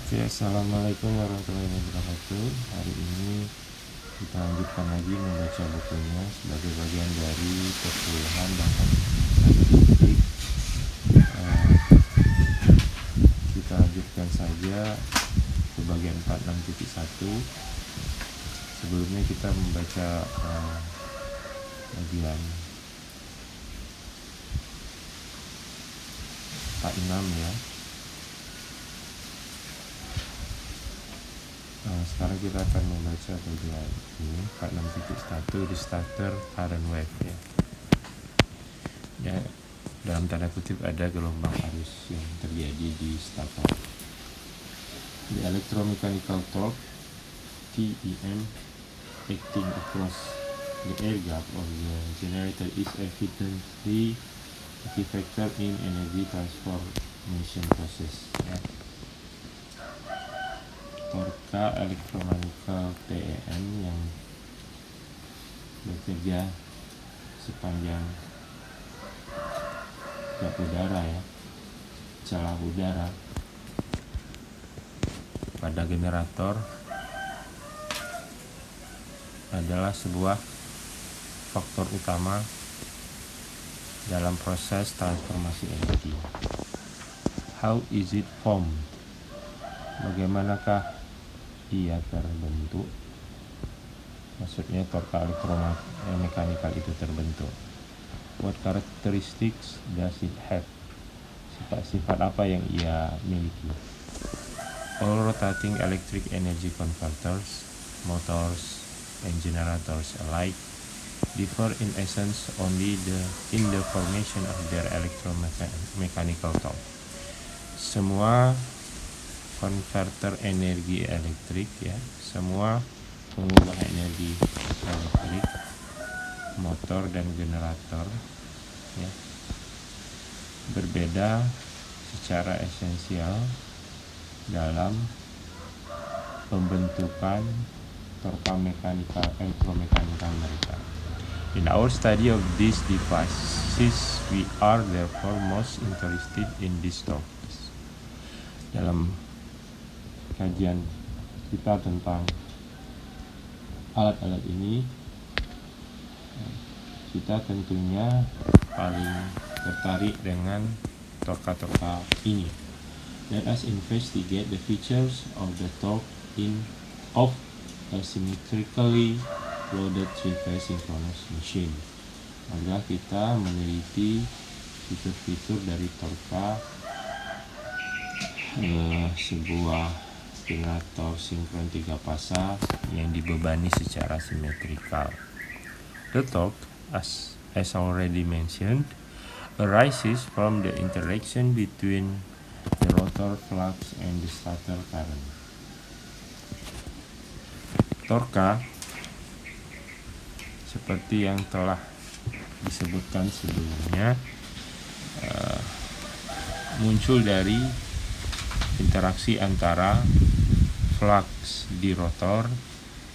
Oke, assalamualaikum warahmatullahi wabarakatuh. Hari ini kita lanjutkan lagi membaca bukunya sebagai bagian dari perkuliahan bahasa statistik. Kita lanjutkan saja ke bagian 46.1. Sebelumnya kita membaca bagian 46 ya. Sekarang kita akan membaca bagian ini 46.1 di starter current wave ya. Dalam tanda kutip ada gelombang arus yang terjadi di starter. The electromechanical torque TEM acting across the air gap of the generator is evidently a key factor in energy transformation process ya. Torka elektromechanical TEM yang bekerja sepanjang gap udara ya, celah udara pada generator adalah sebuah faktor utama dalam proses transformasi energi. How is it formed? Bagaimanakah ia terbentuk? Maksudnya torka elektromekanikal itu terbentuk. What characteristics does it have? Sifat-sifat apa yang ia miliki? All rotating electric energy converters, motors, and generators alike differ in essence only in the formation of their electromechanical torque. Semua konverter energi elektrik ya, semua pengubah energi elektrik, motor dan generator ya, berbeda secara esensial dalam pembentukan torka elektromekanikal mereka. In our study of these devices, we are therefore most interested in these torques. Dalam kajian kita tentang alat-alat ini, kita tentunya paling tertarik dengan torka-torka ini. Let us investigate the features of the torque of a symmetrically loaded three-phase synchronous machine. Maka kita meneliti fitur-fitur dari torka sebuah generator sinkron 3 fasa yang dibebani secara simetrikal. The torque, as already mentioned, arises from the interaction between the rotor flux and the starter current. Torka, seperti yang telah disebutkan sebelumnya, muncul dari interaksi antara flux di rotor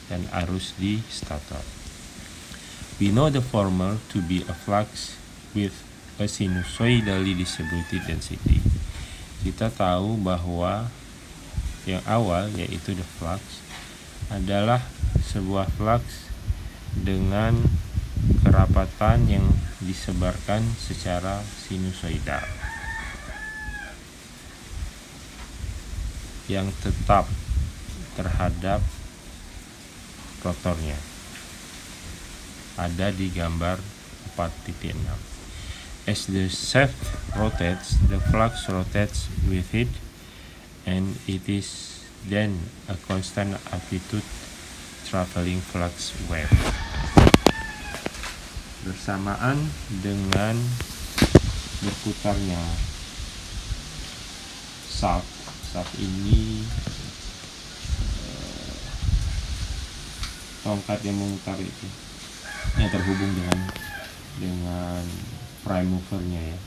dan arus di stator. We know the former to be a flux with a sinusoidally distributed density. Kita tahu bahwa yang awal, yaitu the flux, adalah sebuah flux dengan kerapatan yang disebarkan secara sinusoidal yang tetap terhadap rotornya. Ada di gambar 4.6. As the shaft rotates, the flux rotates with it, and it is then a constant amplitude traveling flux wave. Bersamaan dengan berputarnya shaft ini, tongkat yang memutar itu yang terhubung dengan prime movernya ya,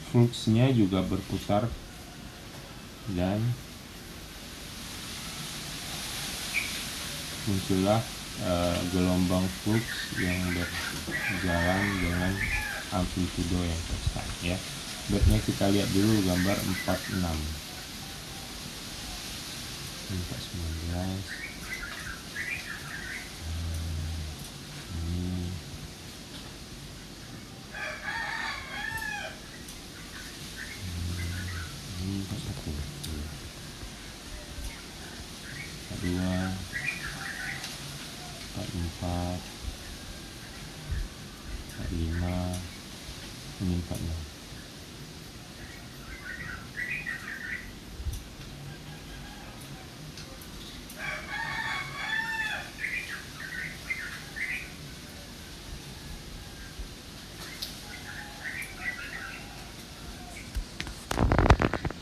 fluxnya juga berputar dan muncullah gelombang flux yang berjalan dengan amplitudo yang konstan ya. Baiknya kita lihat dulu gambar 4.6. ini 419. Ini ini 41, 42, 44, 45, ini 46.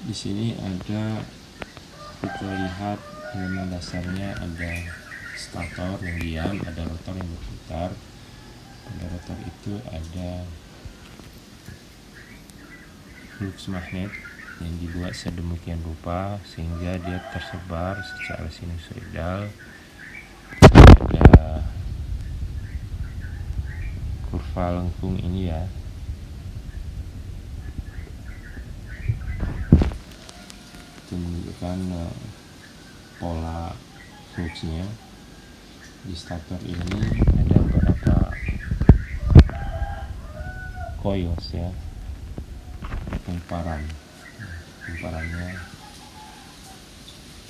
Di sini ada, kita lihat elemen dasarnya ada stator yang diam, ada rotor yang berputar. Pada rotor itu ada flux magnet yang dibuat sedemikian rupa sehingga dia tersebar secara sinusoidal. Ada kurva lengkung ini ya, itu menunjukkan pola fluxnya. Di stator ini ada beberapa coils ya, kumparannya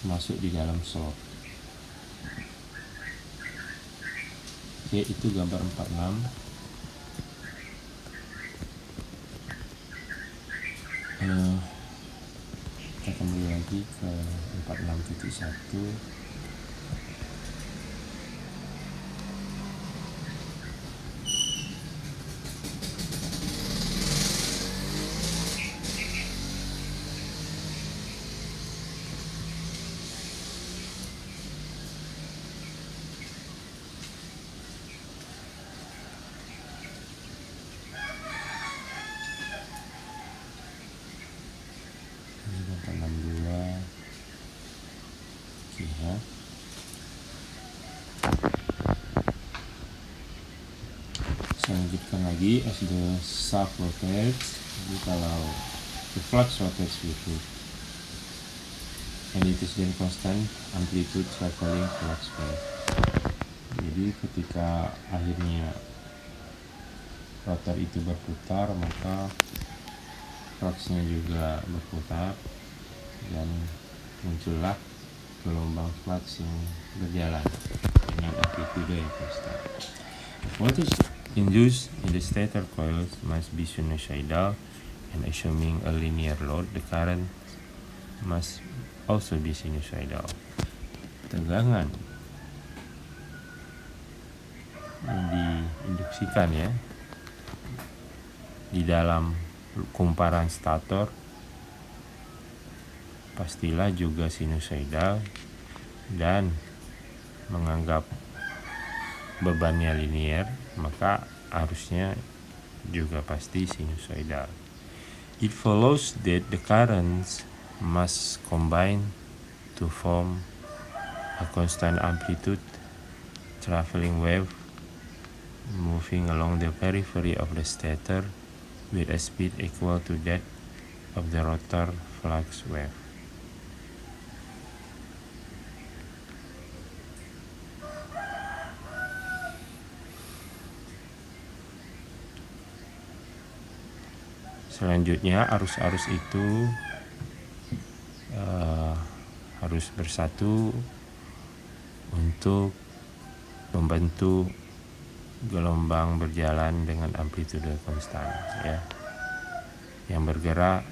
masuk di dalam slot. Oke, itu gambar 46. Kita kembali lagi ke 46.1. Ya. Saya lanjutkan lagi as the shaft rotates. Jadi kalau the flux rotates with it and it is then constant amplitude traveling flux wave. Jadi ketika akhirnya rotor itu berputar, maka fluxnya juga berputar dan muncullah gelombang flux yang berjalan dengan amplitude yang konstan. Voltage induced in the stator coils must be sinusoidal, and assuming a linear load, the current must also be sinusoidal. Tegangan yang diinduksikan ya di dalam kumparan stator pastilah juga sinusoidal, dan menganggap bebannya linear, maka arusnya juga pasti sinusoidal. It follows that the currents must combine to form a constant amplitude traveling wave moving along the periphery of the stator with a speed equal to that of the rotor flux wave. Selanjutnya arus-arus itu harus bersatu untuk membentuk gelombang berjalan dengan amplitude konstan ya, yang bergerak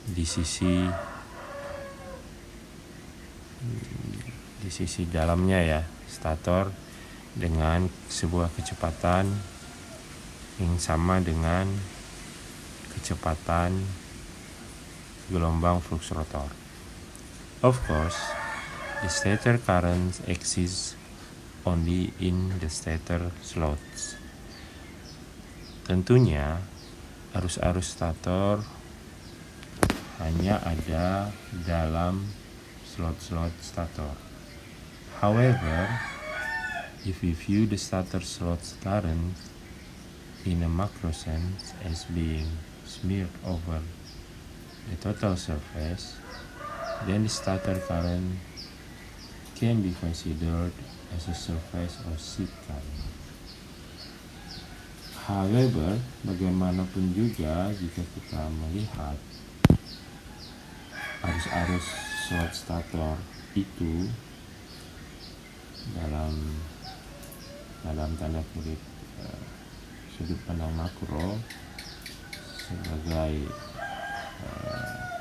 di sisi dalamnya ya, stator, dengan sebuah kecepatan yang sama dengan kecepatan gelombang flux rotor. Of course, the stator current exists only in the stator slots. Tentunya arus-arus stator hanya ada dalam slot-slot stator. However, if we view the stator slot's current in a macro sense as being smeared over the total surface, then the starter current can be considered as a surface or seat current. However, bagaimanapun juga jika kita melihat arus-arus slot stator itu dalam tanda kutip sudut pandang makro sebagai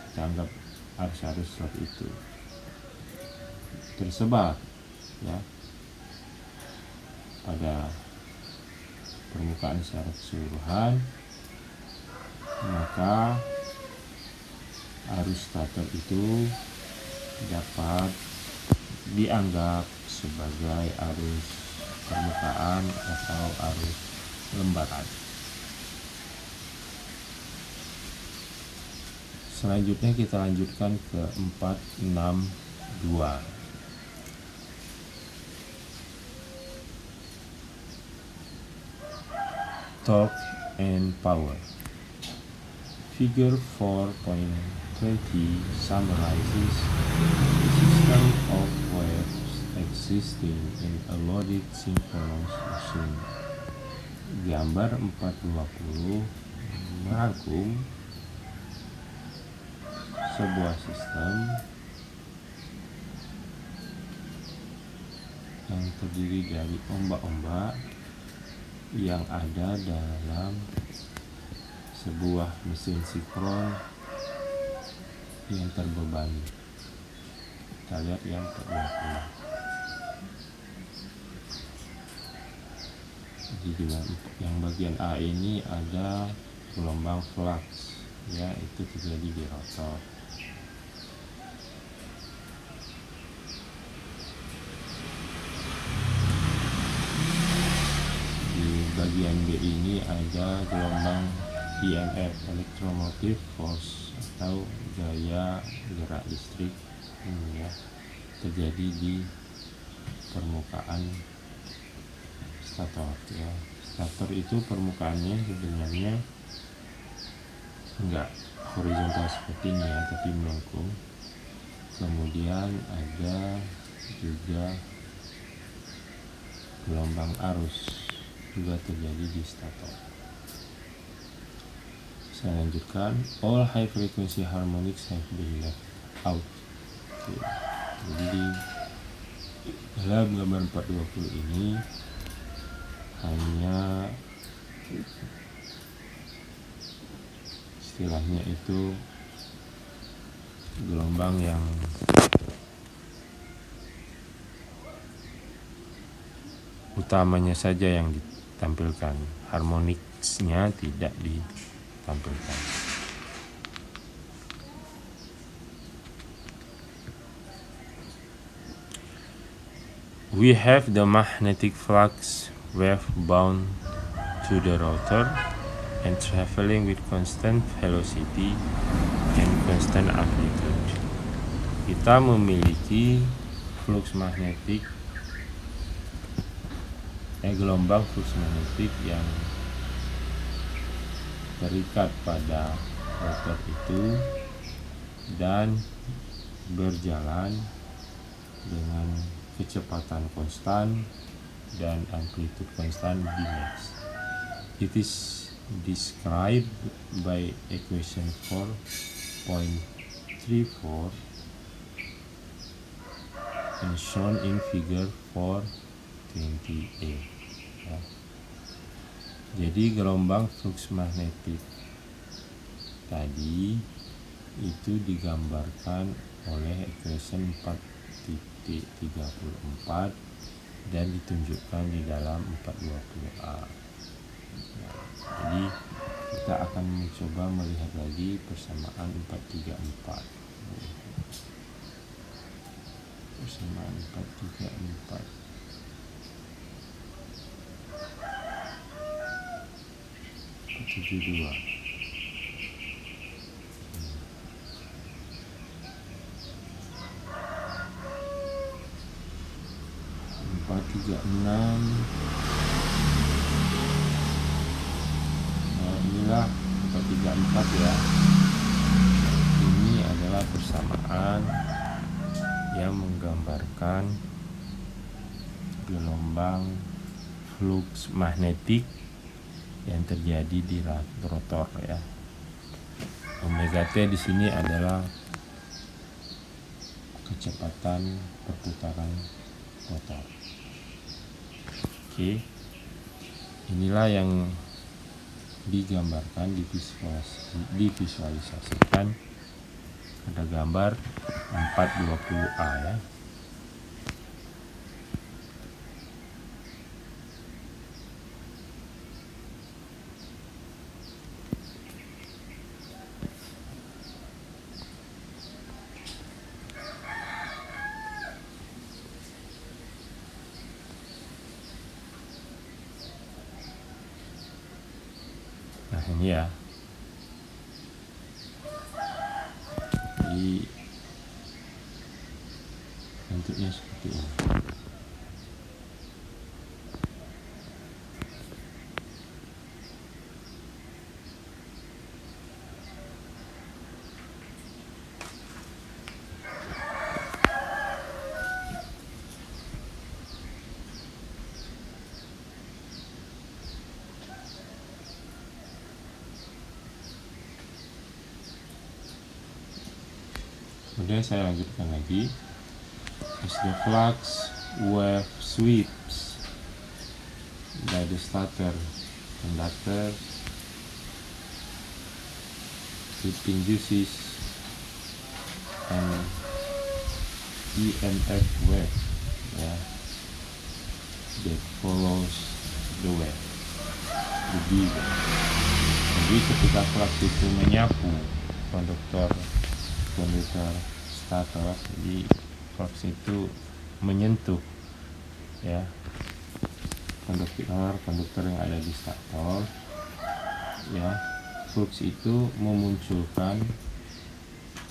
kita anggap arus-arus slot itu tersebar ya pada permukaan secara keseluruhan, maka arus stator itu dapat dianggap sebagai arus permukaan atau arus lembaran. Selanjutnya kita lanjutkan ke 462. Torque and power. Figure 4.30 summarizes the system of waves existing in a loaded synchronous machine. Gambar 420 merangkum sebuah sistem yang terdiri dari ombak-ombak yang ada dalam sebuah mesin sinkron yang terbebani. Kita lihat yang ke-20. Jadi yang bagian A ini ada gelombang flux, ya, itu terjadi di rotor. Bagian B ini ada gelombang EMF, electromotive force, atau gaya gerak listrik ya, terjadi di permukaan stator ya. Stator itu permukaannya sebenarnya enggak horizontal seperti ini ya, tapi melengkung. Kemudian ada juga gelombang arus juga terjadi di stator. Saya lanjutkan. All high frequency harmonics have been left out. Oke. Jadi dalam gambar 420 ini hanya istilahnya itu gelombang yang utamanya saja yang ditampilkan, harmonicsnya tidak ditampilkan. We have the magnetic flux wave bound to the rotor and traveling with constant velocity and constant amplitude. Kita memiliki flux magnetik, gelombang flux magnetik yang terikat pada rotor itu dan berjalan dengan kecepatan konstan dan amplitude konstan Dmax. It is described by equation 4.34 and shown in figure 420A. Ya. Jadi gelombang flux magnetik tadi itu digambarkan oleh equation 4.34 dan ditunjukkan di dalam 420A. Ya, jadi kita akan mencoba melihat lagi persamaan 434. Persamaan 434. Dua. 436. Nah, inilah 434 ya. adalah persamaan yang menggambarkan gelombang flux magnetik yang terjadi di rotor ya. Omega T di sini adalah kecepatan perputaran rotor. Oke. Inilah yang digambarkan, divisualisasikan pada gambar 420A ya. Nah ini ya, jadi bentuknya seperti ini. Kemudian saya lanjutkan lagi. As the flux wave sweeps by the starter conductor, it induces an EMF wave that follows the wave, the B wave. Jadi ketika flux itu menyapu konduktor stator, jadi flux itu menyentuh ya konduktor yang ada di stator ya. Flux itu memunculkan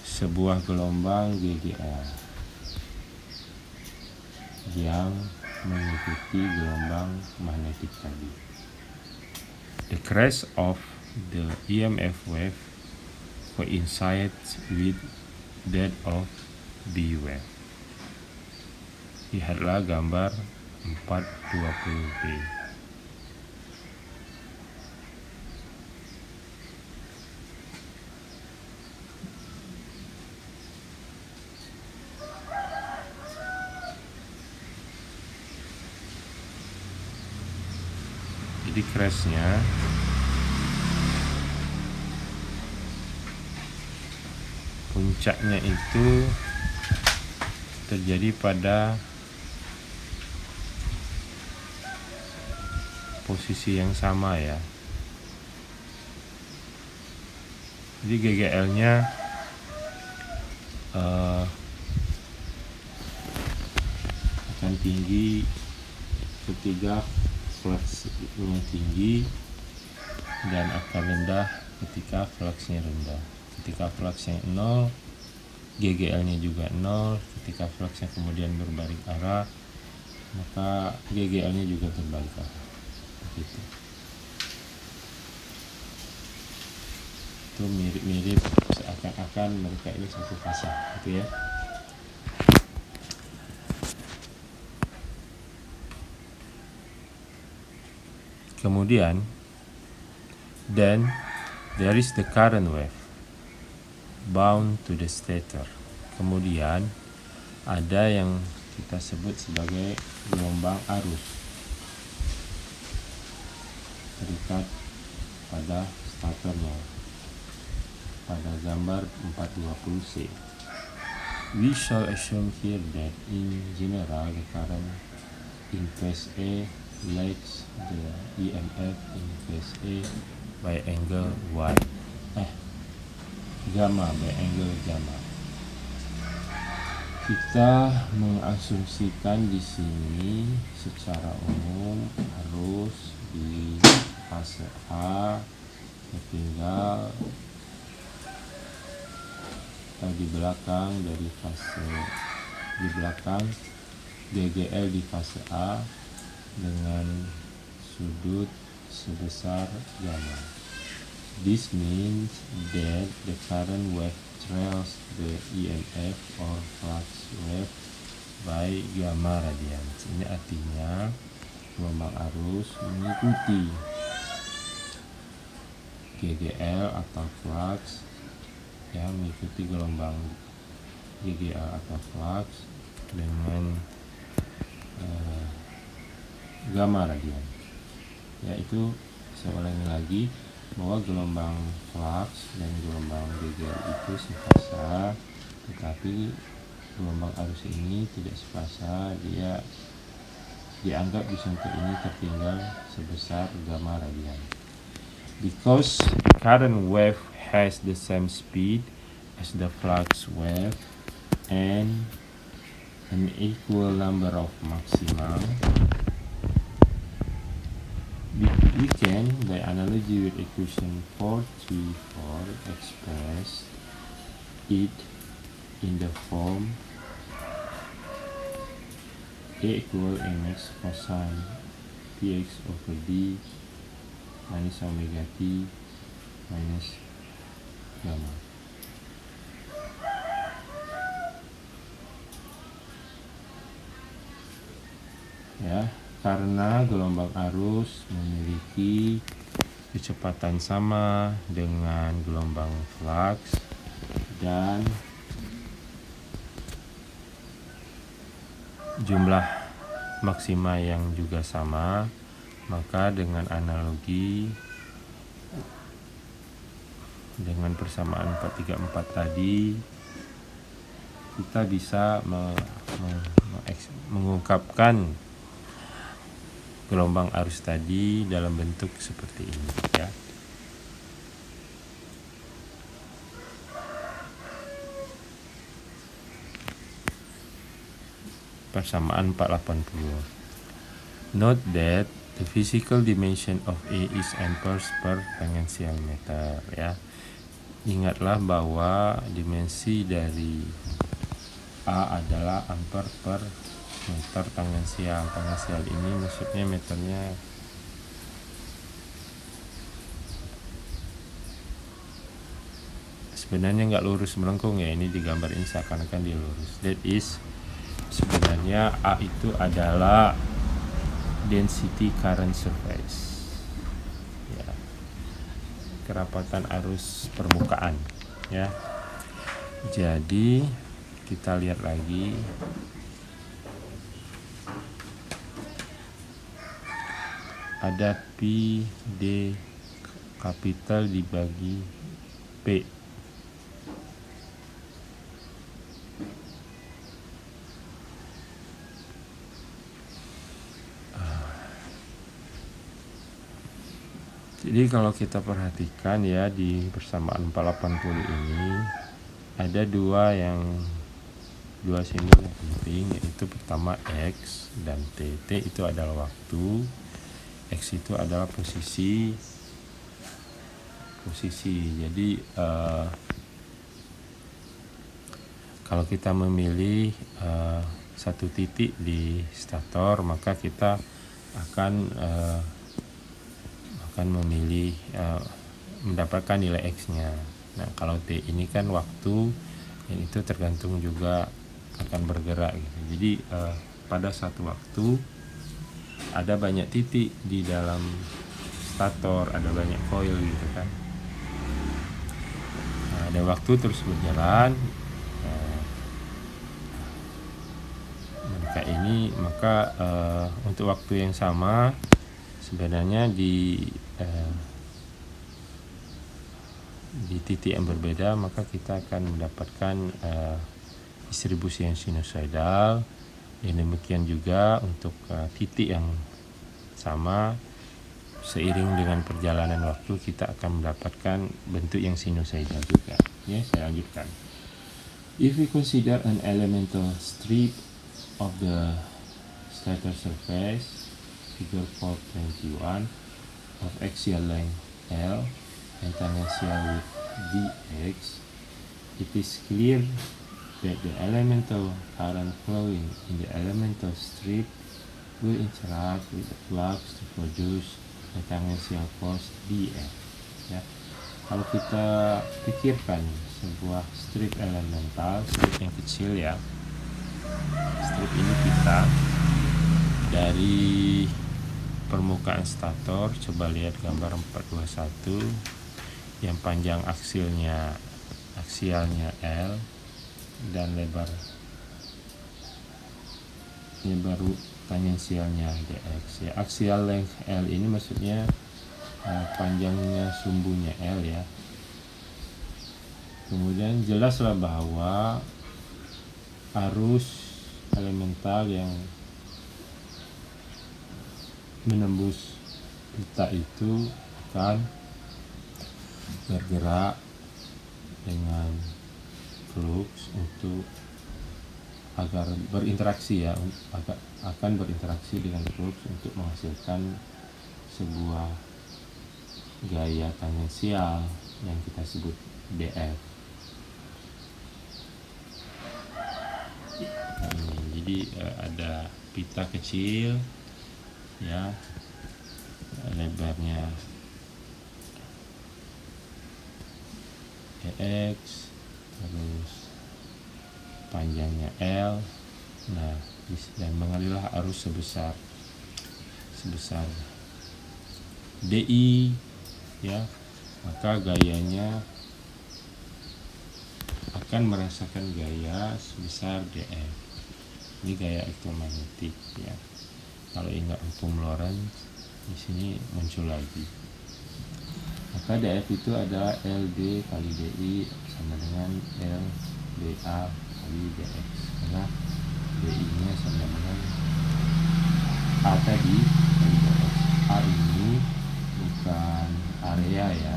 sebuah gelombang GGL yang mengikuti gelombang magnetik tadi. The crest of the EMF wave coincides with that of B wave. Lihatlah gambar 420B. Jadi crestnya puncaknya itu terjadi pada posisi yang sama ya. Jadi GGL-nya akan tinggi ketika fluxnya tinggi dan akan rendah ketika fluxnya rendah. Ketika fluxnya 0, GGL-nya juga 0. Ketika fluxnya kemudian berbalik arah, maka GGL-nya juga berbalik arah. Begitu. Itu mirip-mirip, seakan-akan mereka ini satu fasa, gitu ya. Kemudian, then there is the current wave bound to the stator. Kemudian ada yang kita sebut sebagai gelombang arus terikat pada statornya pada gambar 420C. We shall assume here that in general the current in phase A lags the EMF in phase A by angle Y. Gamma by angle gamma. Kita mengasumsikan di sini secara umum arus di fase A tinggal di belakang dari fase di belakang GGL di fase A dengan sudut sebesar gamma. This means that the current wave trails the EMF or flux wave by gamma radians. Ini artinya gelombang arus mengikuti GGL atau flux, ya, mengikuti gelombang GGL atau flux dengan gamma radian. Yaitu saya ulangi lagi bahwa gelombang flux dan gelombang GGL itu sefasa, tetapi gelombang arus ini tidak sefasa, dia dianggap di samping ini tertinggal sebesar gamma radian. Because current wave has the same speed as the flux wave and an equal number of maxima, we can, by analogy with equation 434, express it in the form A equal mx cosine px over d minus omega t minus gamma. Ya, karena gelombang arus memiliki kecepatan sama dengan gelombang flux dan jumlah maksima yang juga sama, maka dengan analogi dengan persamaan 434 tadi kita bisa mengungkapkan gelombang arus tadi dalam bentuk seperti ini, ya. Persamaan 480. Note that the physical dimension of A is amperes per tangential meter, ya. Ingatlah bahwa dimensi dari A adalah ampere per meter tangensial. Tangensial ini maksudnya meternya sebenarnya nggak lurus melengkung, ya. Ini digambar ini seakan-akan dia lurus. That is, sebenarnya A itu adalah density current surface, ya, kerapatan arus permukaan, ya. Jadi kita lihat lagi, ada pi d kapital dibagi p. Jadi kalau kita perhatikan, ya, di persamaan 480 ini ada dua simbol yang penting, yaitu pertama X dan T. T itu adalah waktu, X itu adalah posisi. Jadi kalau kita memilih satu titik di stator, maka kita akan memilih mendapatkan nilai X-nya. Nah, kalau T ini kan waktu, dan itu tergantung juga akan bergerak, gitu. Jadi pada satu waktu ada banyak titik di dalam stator, ada banyak coil, gitu kan. Nah, ada waktu terus berjalan. Maka untuk waktu yang sama sebenarnya di titik yang berbeda, maka kita akan mendapatkan distribusi yang sinusoidal. Dan demikian juga untuk titik yang sama, seiring dengan perjalanan waktu kita akan mendapatkan bentuk yang sinusoidal juga. Ya, saya lanjutkan. If we consider an elemental strip of the stator surface, figure 421, of axial length L and tangential with dx, it is clear that the elemental current flowing in the elemental strip will interact with the flux to produce the tangential force dF. Ya. Kalau kita pikirkan sebuah strip elemental, strip yang kecil ya, strip ini kita dari permukaan stator, coba lihat gambar 421 yang panjang aksialnya L dan lebar tangensialnya dx ya. Axial length L ini maksudnya panjangnya sumbunya L ya. Kemudian jelaslah bahwa arus elemental yang menembus pita itu akan bergerak dengan flux untuk agar berinteraksi ya, akan berinteraksi dengan flux untuk menghasilkan sebuah gaya tangensial yang kita sebut df. Jadi ada pita kecil ya, lebarnya dx, terus panjangnya L. Nah, dan mengalirlah arus sebesar DI ya, maka gayanya akan merasakan gaya sebesar df. Ini gaya elektromagnetik ya. Kalau ingat hukum Lorentz, di sini muncul lagi. Maka df itu adalah LD kali DI sama dengan LDA kali dx, karena DI nya sama dengan A tadi. A ini bukan area ya,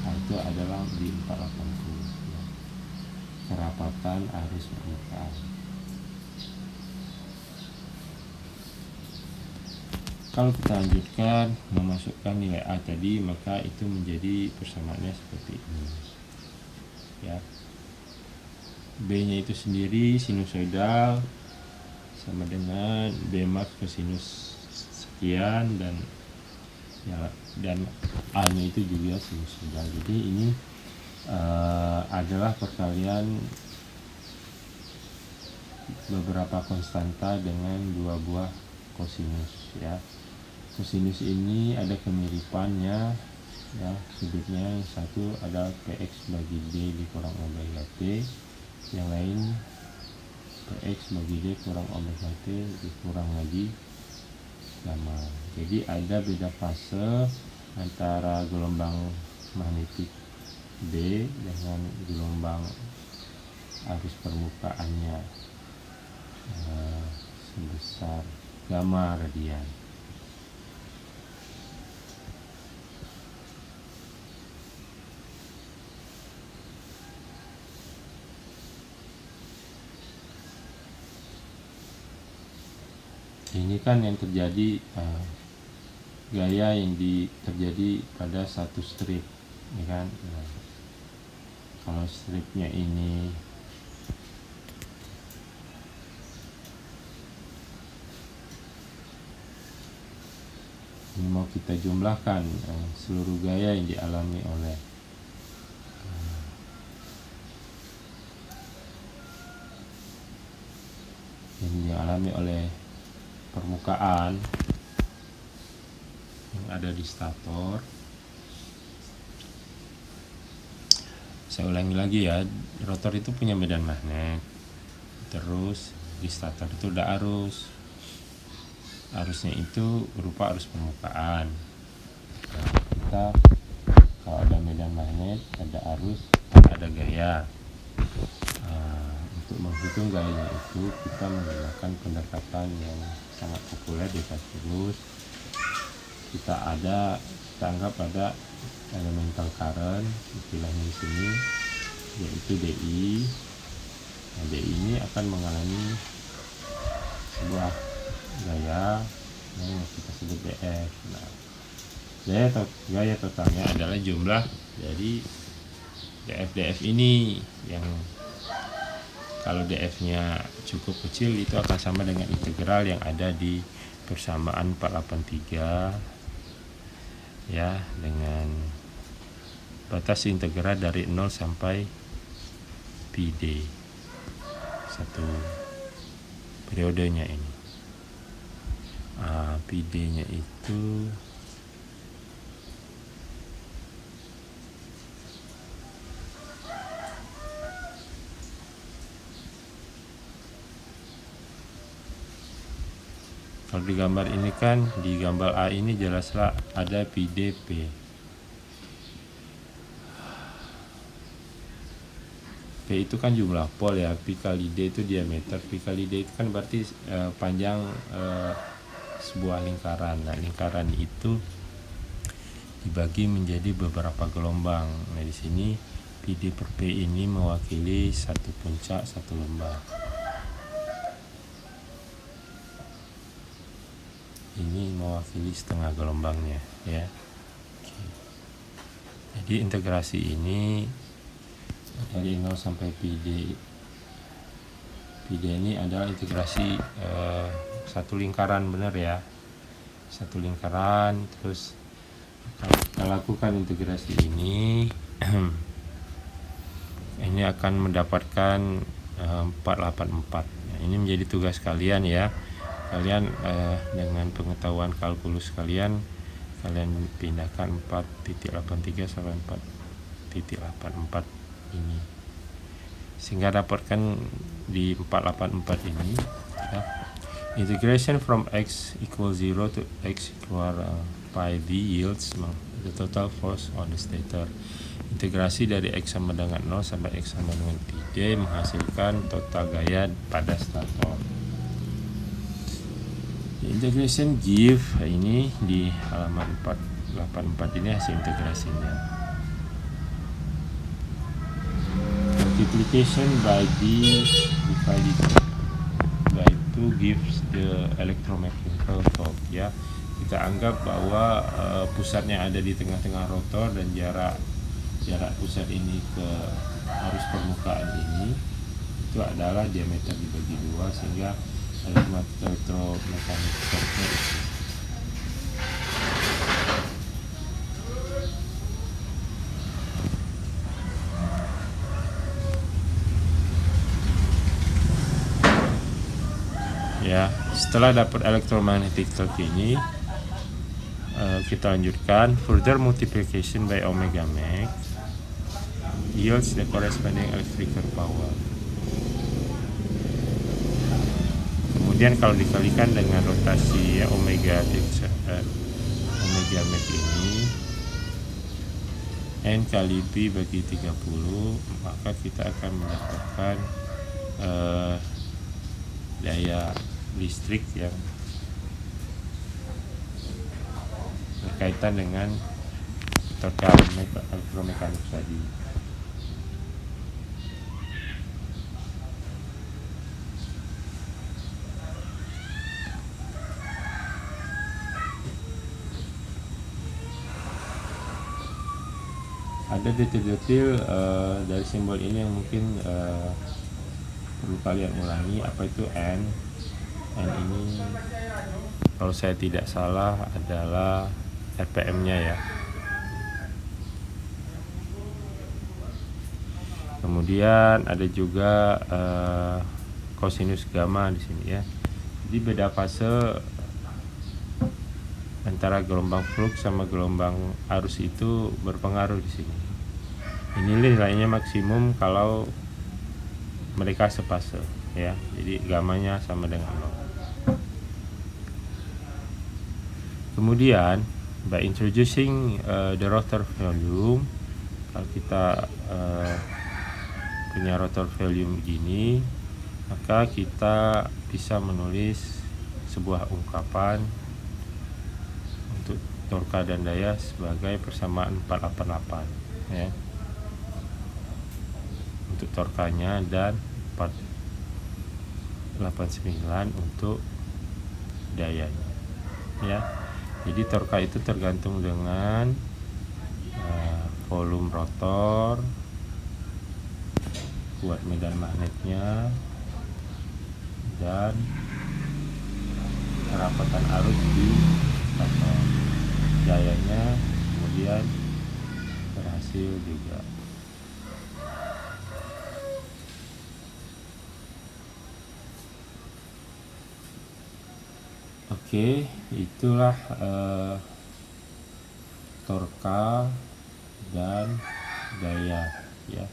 A itu adalah di 480 ya, kerapatan arus permukaan. Kalau kita lanjutkan memasukkan nilai A tadi, maka itu menjadi persamaannya seperti ini ya. B nya itu sendiri sinusoidal sama dengan B max kosinus sekian, dan A nya itu juga sinusoidal. Jadi ini adalah perkalian beberapa konstanta dengan dua buah kosinus ya. Kosinus ini ada kemiripannya ya, sudutnya yang satu adalah px bagi d dikurang omega t, yang lain px bagi d kurang omega t dikurang lagi gamma. Jadi ada beda fase antara gelombang magnetik B dengan gelombang arus permukaannya sebesar gamma radian. Ini kan yang terjadi gaya yang terjadi pada satu strip, ya kan? Nah, kalau stripnya ini mau kita jumlahkan seluruh gaya yang dialami oleh permukaan yang ada di stator. Saya ulangi lagi ya, rotor itu punya medan magnet, terus di stator itu ada arusnya itu berupa arus permukaan. Nah, kita kalau ada medan magnet, ada arus, ada gaya. Untuk menghitung gayanya itu kita menggunakan pendekatan yang sangat populer di kalkulus. Kita anggap ada elemental current, istilahnya di sini, yaitu DI. Nah, DI ini akan mengalami sebuah gaya yang kita sebut DF. Nah, gaya totalnya adalah jumlah dari DF ini, yang kalau DF-nya cukup kecil itu akan sama dengan integral yang ada di persamaan 483 ya, dengan batas integral dari 0 sampai PD, satu periodenya ini. PD-nya itu kalau di gambar ini kan, di gambar A ini jelaslah ada PDP. P itu kan jumlah pol ya, P kali D itu diameter, P kali D itu kan berarti panjang sebuah lingkaran. Nah, lingkaran itu dibagi menjadi beberapa gelombang. Nah, di sini PD per P ini mewakili satu puncak, satu lembah. Ini mewakili setengah gelombangnya ya. Oke. Jadi integrasi ini dari 0 sampai PD ini adalah integrasi satu lingkaran, benar ya, satu lingkaran. Terus kalau kita lakukan integrasi ini ini akan mendapatkan 484. Nah, ini menjadi tugas kalian ya. Kalian dengan pengetahuan kalkulus kalian pindahkan 4.83 sampai 4.84 ini, sehingga dapatkan di 484 ini ya. Integration from x equal 0 to x equal pi d yields the total force on the stator. Integrasi dari x sama dengan 0 sampai x sama dengan PD menghasilkan total gaya pada stator. Integration give ini di halaman 484 ini hasil integrasinya. Multiplication by D divided by 2 gives the electromechanical torque ya. Kita anggap bahwa pusatnya ada di tengah-tengah rotor dan jarak pusat ini ke arus permukaan ini itu adalah diameter dibagi 2, sehingga electromechanical torque-nya itu. Ya, setelah dapat electromagnetic torque ini, kita lanjutkan further multiplication by omega max yields the corresponding electrical power. Kemudian kalau dikalikan dengan rotasi ya, omega max ini N kali P bagi 30, maka kita akan mendapatkan daya listrik yang berkaitan dengan torque elektromekanik tadi. Ada detail-detail dari simbol ini yang mungkin perlu kalian ulangi. Apa itu N? N ini kalau saya tidak salah adalah RPM-nya ya. Kemudian ada juga kosinus gamma di sini ya. Jadi beda fase antara gelombang flux sama gelombang arus itu berpengaruh di sini. Ini nilainya maksimum kalau mereka sepase ya. Jadi gamanya sama dengan 0. Kemudian by introducing the rotor volume, kalau kita punya rotor volume begini, maka kita bisa menulis sebuah ungkapan untuk torka dan daya sebagai persamaan 488 ya. Untuk torkanya dan 489 untuk dayanya ya. Jadi torka itu tergantung dengan volume rotor, kuat medan magnetnya, dan kerapatan arus di stator. Dayanya kemudian berhasil berhasil juga. Oke, itulah torka dan daya ya.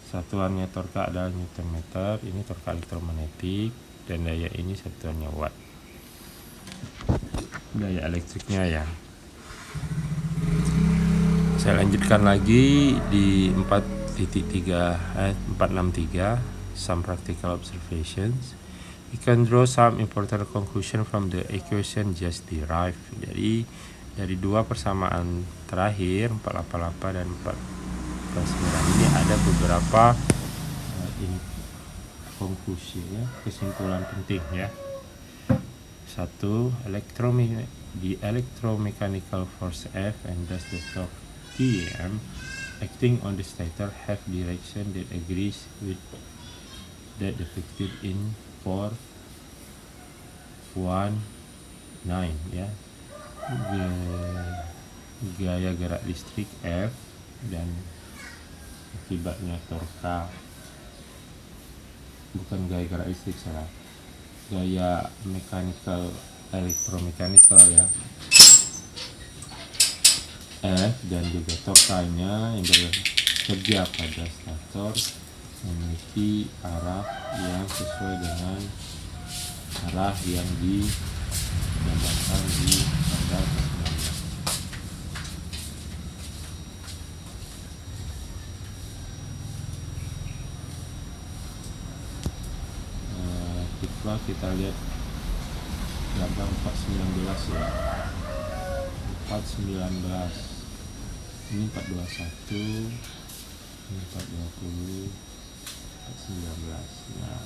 Satuannya torka adalah Newton meter, ini torka elektromagnetik, dan daya ini satuannya watt. Daya elektriknya ya. Saya lanjutkan lagi di 4.63 some practical observations. You can draw some important conclusion from the equation just derived. Jadi dari dua persamaan terakhir 488 dan 429 ini ada beberapa konklusi ya, kesimpulan penting ya. Satu, the electromechanical force F and thus the torque Tm acting on the stator have direction that agrees with that depicted in 4.1.9 ya. Gaya gerak listrik F dan akibatnya torka, bukan gaya gerak listrik, salah, gaya elektromekanikal ya, F dan juga torkanya yang bekerja pada stator memiliki arah yang sesuai dengan arah yang digambarkan di tanggal 19. Kita lihat gambar 419 ya. 419 ini 421, ini 420, 419. Nah,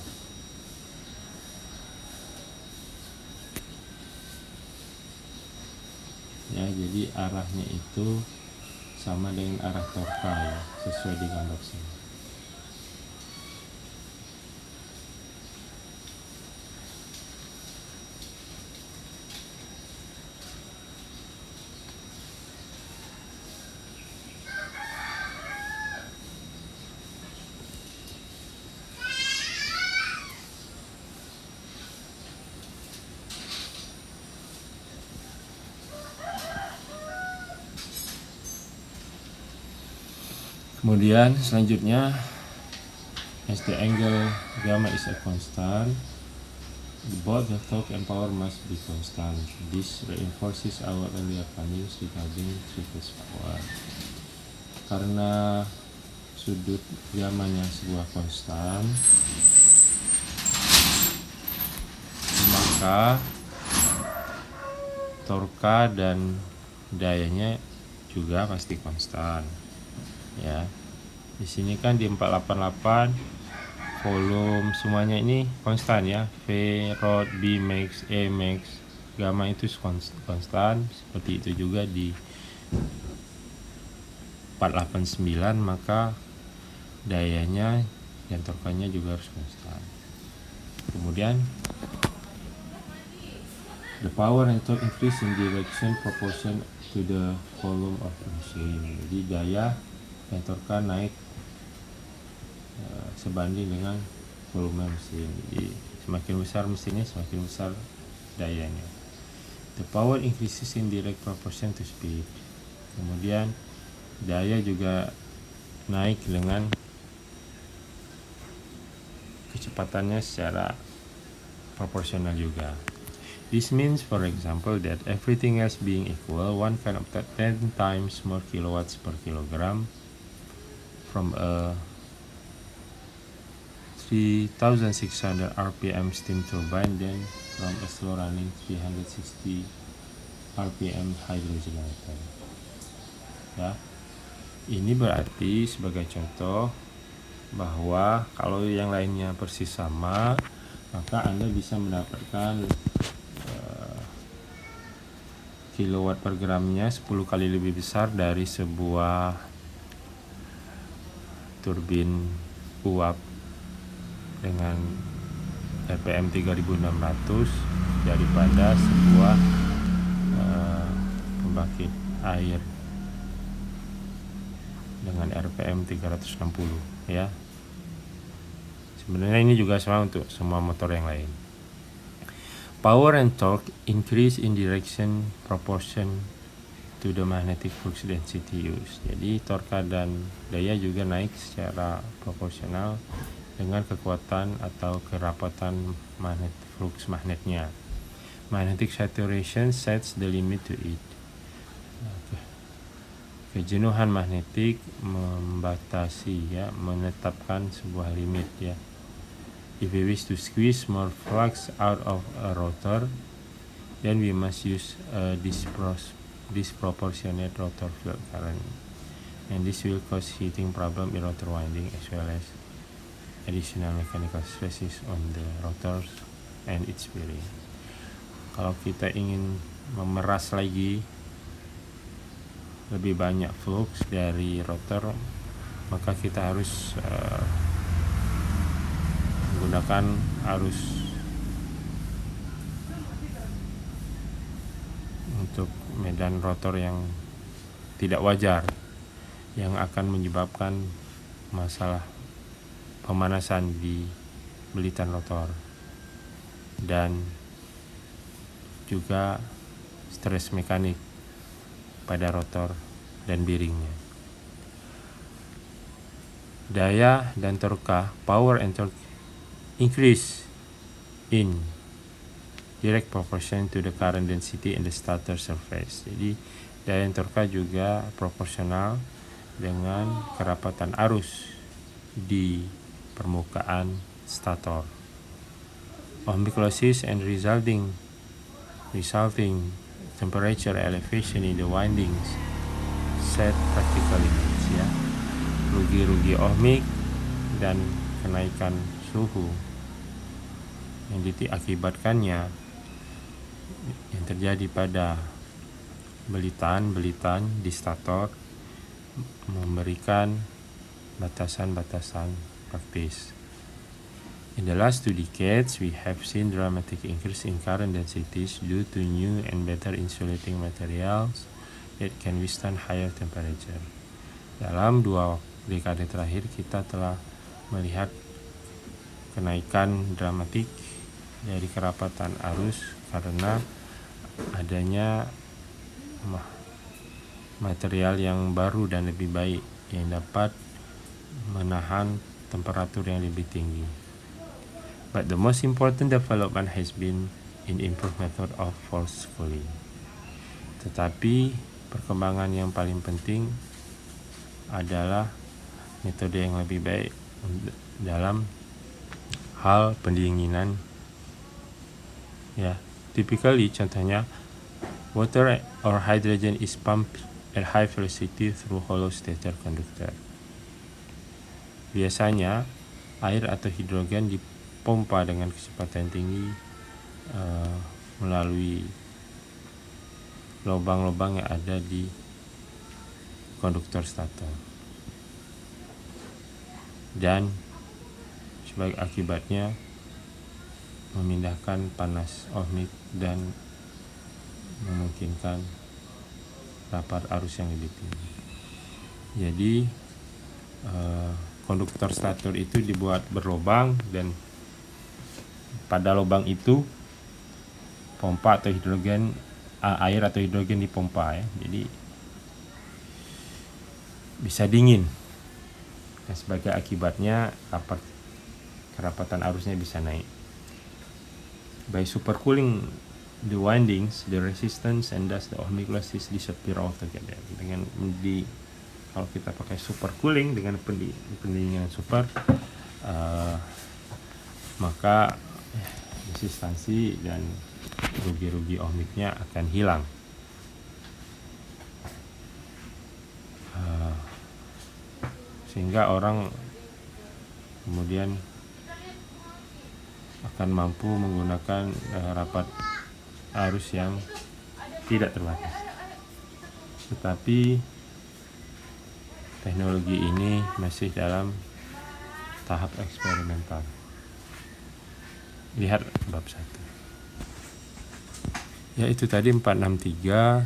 ya, jadi arahnya itu sama dengan arah torka ya, sesuai di gambar sini. Kemudian selanjutnya, as the angle gamma is a constant, both the torque and power must be constant. This reinforces our earlier findings regarding three-phase power. Karena sudut gamanya sebuah konstan, maka torka dan dayanya juga pasti konstan. Ya, di sini kan di 488 volume semuanya ini konstan ya, V, rod, B max, E max, gamma itu konstan. Seperti itu juga di 489, maka dayanya dan torkanya juga harus konstan. Kemudian the power and torque increase in direction proportion to the volume of the machine. Jadi daya dan torka naik sebanding dengan volume mesin. Jadi semakin besar mesinnya, semakin besar dayanya. The power increases in direct proportion to speed. Kemudian daya juga naik dengan kecepatannya secara proporsional juga. This means, for example, that everything else being equal, one can obtain 10 times more kilowatts per kilogram from a 3600 RPM steam turbine than from a slow running 360 RPM hydro generator. Ya, ini berarti sebagai contoh bahwa kalau yang lainnya persis sama, maka Anda bisa mendapatkan kilowatt per gramnya 10 kali lebih besar dari sebuah turbin uap dengan RPM 3600 daripada sebuah pembangkit air dengan RPM 360 ya. Sebenarnya ini juga sama untuk semua motor yang lain. Power and torque increase in direction proportion to the magnetic flux density used. Jadi torka dan daya juga naik secara proporsional dengan kekuatan atau kerapatan flux magnetnya. Magnetic saturation sets the limit to it. Kejenuhan magnetik membatasi ya, menetapkan sebuah limit ya. If we wish to squeeze more flux out of a rotor, then we must use a disproportionate rotor field current, and this will cause heating problem in rotor winding as well as additional mechanical stresses on the rotors and its bearing. Kalau kita ingin memeras lagi lebih banyak flux dari rotor, maka kita harus menggunakan arus untuk medan rotor yang tidak wajar, yang akan menyebabkan masalah pemanasan di belitan rotor dan juga stres mekanik pada rotor dan bearingnya. Daya dan torka, power and torque increase in direct proportion to the current density in the starter surface. Jadi daya dan torka juga proporsional dengan kerapatan arus di permukaan stator. Ohmic losses and resulting temperature elevation in the windings set practical limits ya. Rugi-rugi ohmic dan kenaikan suhu yang diakibatkannya yang terjadi pada belitan di stator memberikan batasan-batasan praktis. In the last 2 decades, we have seen dramatic increase in current densities due to new and better insulating materials that can withstand higher temperature. Dalam 2 dekade terakhir, kita telah melihat kenaikan dramatik dari kerapatan arus karena adanya material yang baru dan lebih baik yang dapat menahan temperatur yang lebih tinggi. But the most important development has been in improved method of force cooling. Tetapi perkembangan yang paling penting adalah metode yang lebih baik dalam hal pendinginan ya. Typically, contohnya water or hydrogen is pumped at high velocity through hollow stator conductor. Biasanya air atau hidrogen dipompa dengan kecepatan tinggi melalui lubang-lubang yang ada di konduktor stator, dan sebagai akibatnya memindahkan panas ohmic dan memungkinkan rapat arus yang lebih tinggi. Jadi konduktor stator itu dibuat berlubang, dan pada lubang itu pompa atau air atau hidrogen dipompa ya. Jadi bisa dingin, dan sebagai akibatnya kerapatan arusnya bisa naik. By supercooling the windings, the resistance and thus the ohmic losses disappear altogether. Kalau kita pakai supercooling dengan pendinginan super, maka resistansi dan rugi-rugi ohmicnya akan hilang. Sehingga orang kemudian akan mampu menggunakan rapat arus yang tidak terbatas. Tetapi teknologi ini masih dalam tahap eksperimental. Lihat bab 1. Ya, itu tadi 463